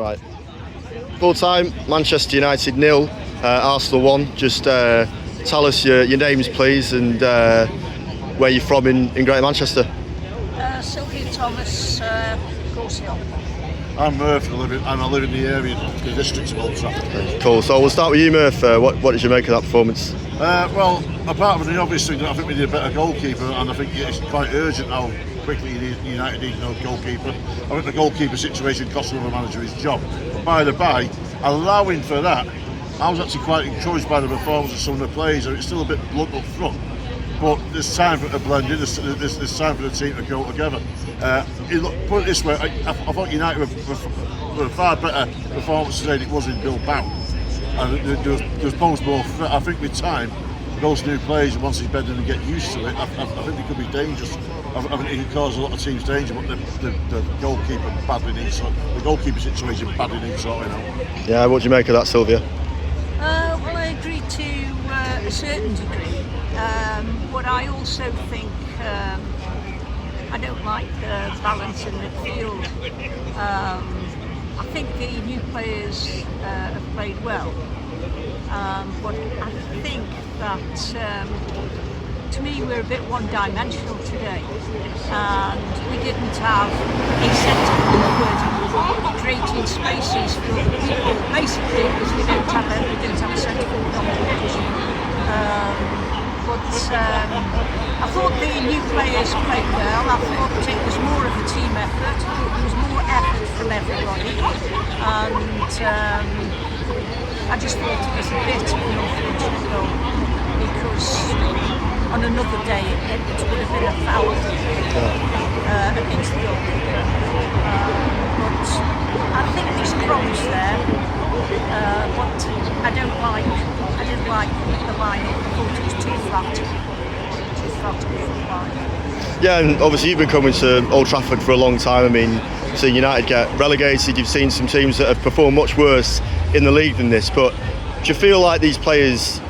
Right. Full time, Manchester United 0, Arsenal 1. Just tell us your names, please, and where you're from in Greater Manchester. Sylvia Thomas, Corsial. I'm Murph, and I live in the area, the district of Old Trafford. Cool. So we'll start with you, Murph. What did you make of that performance? Well, apart from the obvious thing that I think we need a better goalkeeper, and I think it's quite urgent how quickly United need no goalkeeper. I think the goalkeeper situation cost another manager his job. But by the by, allowing for that, I was actually quite encouraged by the performance of some of the players. It's still a bit blunt up front, but there's time for it to blend in. There's time for the team to go together. Put it this way, I thought United were a far better performance today than it was in Bilbao. And there's most more. I think with time, those new players, once he's bedded and get used to it, I think it could be dangerous. I think it can cause a lot of teams danger, but the goalkeeper badly needs the goalkeeper situation badly needs sorting out. Yeah, what do you make of that, Sylvia? Well, I agree to a certain degree, but I also think I don't like the balance in midfield. I think the new players have played well, but I think that to me we're a bit one-dimensional today, and we didn't have a centre forward creating spaces for other people, basically because we didn't have a centre forward on the pitch. But I thought the new players played well. I thought it was more of a team effort. There was more effort from everybody, and I just thought it was a bit of an unfortunate goal, because on another day it would have been a foul against the goalkeeper. But I think there's promise there, but I didn't like the line. I thought it was too flat on the line. Yeah, and obviously you've been coming to Old Trafford for a long time. I mean, seeing United get relegated, you've seen some teams that have performed much worse in the league than this, but do you feel like these players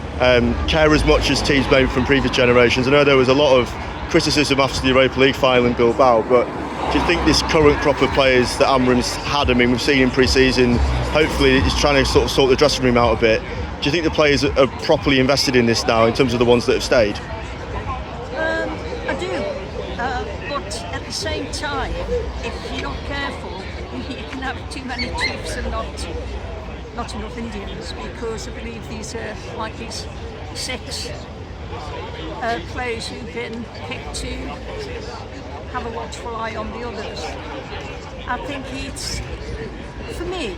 care as much as teams maybe from previous generations? I know there was a lot of criticism after the Europa League final in Bilbao, but do you think this current crop of players that Amorim's had, I mean, we've seen in pre-season, hopefully he's trying to sort the dressing room out a bit. Do you think the players are properly invested in this now in terms of the ones that have stayed? I do, but at the same time, if you're not careful, you can have too many chiefs and not enough Indians, because I believe these are like these 6 players who've been picked to have a watchful eye on the others. I think it's, for me,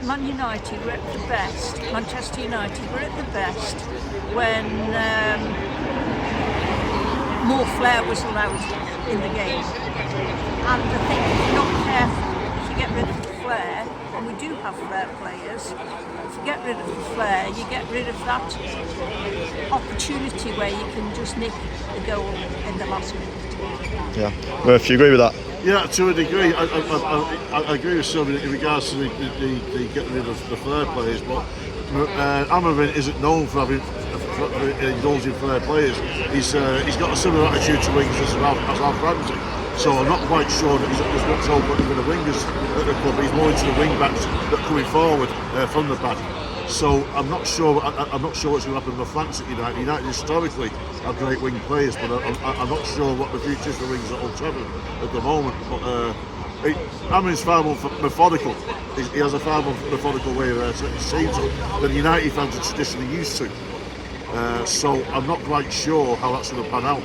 Man United were at the best, Manchester United were at the best when more flair was allowed in the game. And I think if you're not careful, if you get rid of the flair, and we do have flair players, if you get rid of the flair, you get rid of that opportunity where you can just nick the goal in the last minute. Yeah. Murph, you agree with that? Yeah, to a degree. I agree with Sylvia in regards to the getting rid of the flair players, but Amorim isn't known for indulging flair players. He's got a similar attitude to wingers as Alf Ramsey. So I'm not quite sure that he's as much open with the wingers at the club. He's more into the wing backs that are coming forward from the back. So I'm not sure. I'm not sure what's going to happen in the flanks at United. United historically are great wing players, but I'm not sure what the future is for wings at Old Trafford at the moment. But Amorim's far more methodical. He has a far more methodical way of seeing it than United fans are traditionally used to. So I'm not quite sure how that's going to pan out.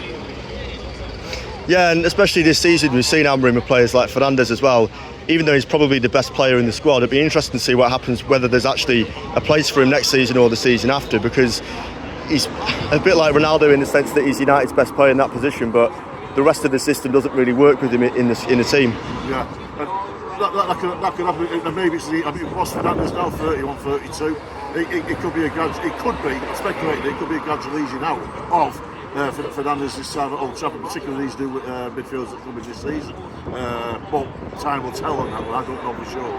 Yeah, and especially this season we've seen Amorim with players like Fernandes as well. Even though he's probably the best player in the squad, it'd be interesting to see what happens, whether there's actually a place for him next season or the season after, because he's a bit like Ronaldo in the sense that he's United's best player in that position, but the rest of the system doesn't really work with him in the team. Yeah, that could happen. And maybe it's what's Fernandes now, 31, 32. It could be speculating. It could be a gradual easing out of Fernandes this time at Old Trafford, particularly these new midfielders that come in this season. But time will tell on that one. I don't know for sure.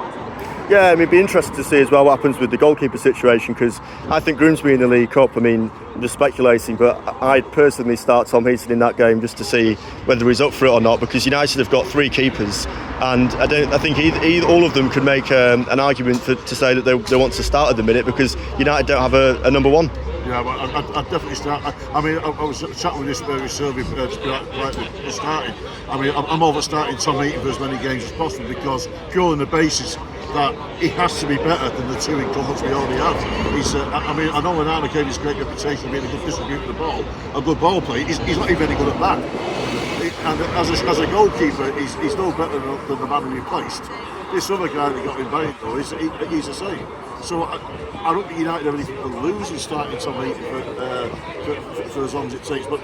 Yeah, I mean, it'd be interesting to see as well what happens with the goalkeeper situation, because I think Grimsby in the League Cup, I mean, I'm just speculating, but I'd personally start Tom Heaton in that game just to see whether he's up for it or not, because United have got 3 keepers, and I think all of them could make an argument to say that they want to start at the minute, because United don't have a number 1. Yeah, but I'd definitely start. I was chatting with this very survey right starting. I mean, I'm over starting Tom Heaton for as many games as possible, because purely on the basis that he has to be better than the 2 incumbents we already have. He's, I mean, I know Onana gave his great reputation of being a good distributor of the ball, a good ball player. He's not even very good at that. And as a goalkeeper, he's no better than the man who he placed. This other guy that got invited though, he's the same. So I don't think United have anything to lose in starting Tom Heaton for as long as it takes. But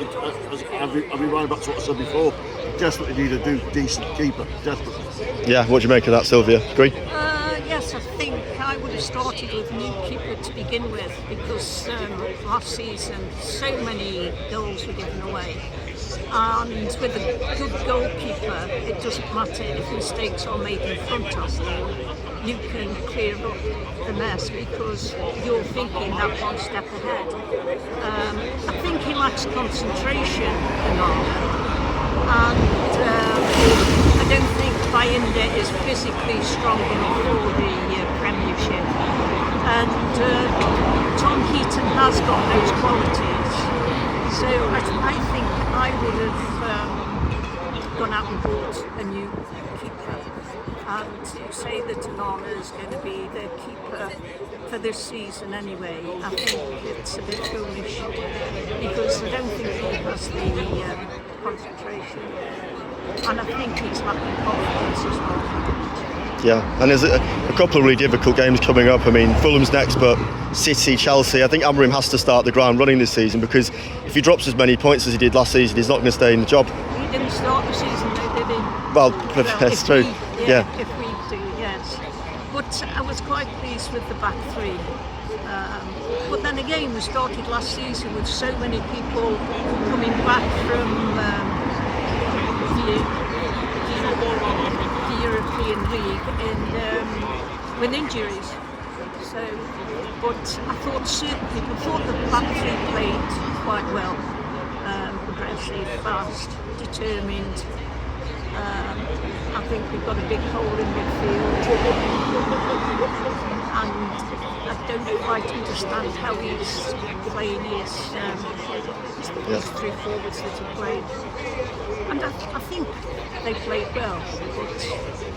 I'll be right back to what I said before. Desperately need a decent keeper. Desperately. Yeah, what do you make of that, Sylvia? Agree? Yes, I think I would have started with a new keeper to begin with, because last season so many goals were given away. And with a good goalkeeper, it doesn't matter if mistakes are made in front of them. You can clear up the mess because you're thinking that one step ahead. I think he lacks concentration and I don't think Bayinda is physically strong enough for the Premiership. And Tom Heaton has got those qualities. So I think I would have gone out and bought a new keeper. And to say that Onana is going to be the keeper for this season anyway, I think it's a bit foolish, because I don't think he has the concentration, and I think he's lacking confidence as well. Yeah, and there's a couple of really difficult games coming up. I mean, Fulham's next, but City, Chelsea. I think Amorim has to start the ground running this season, because if he drops as many points as he did last season, he's not going to stay in the job. He didn't start the season though, did he? Well, that's true. Yeah. If we do, yes. But I was quite pleased with the back 3. But then again, we started last season with so many people coming back from the European League with injuries. So, but I thought certain people thought the back 3 played quite well, aggressive, fast, determined. I think we've got a big hole in midfield, and I don't quite understand how he's playing his 3 forwards that he played. And I think they played well, but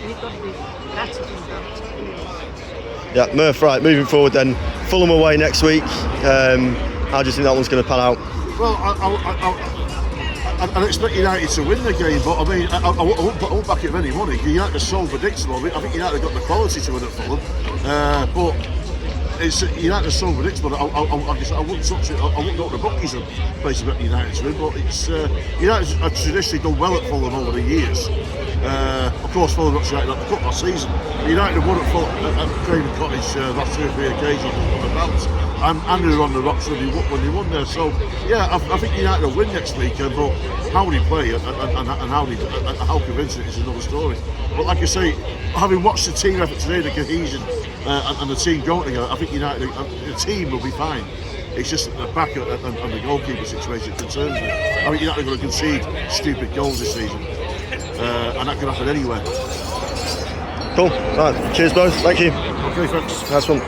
we've got to be better than that. Yeah, Murph, right, moving forward then, Fulham away next week. How do you think that one's going to pan out? Well, I'd expect United to win the game, but I mean, I won't back it with any money. United are so predictable. I think United have got the quality to win at Fulham, but it's United are so predictable. I wouldn't touch it. I wouldn't go to the bookies and place a bet United to win. But it's United have traditionally done well at Fulham over the years. Of course, Fulham got United at the cup last season. United have won at Craven Cottage last 2 or 3 occasions on the bounce. And they were on the rocks when they won there. So yeah, I think United will win next weekend, but how they play and how convincing it is another story. But like I say, having watched the team effort today, the cohesion and the team going together, I think United, the team will be fine. It's just the back and the goalkeeper situation concerns me. I think United are going to concede stupid goals this season, and that could happen anywhere. Cool. Right. Cheers, both. Thank you. Okay, thanks. Nice one.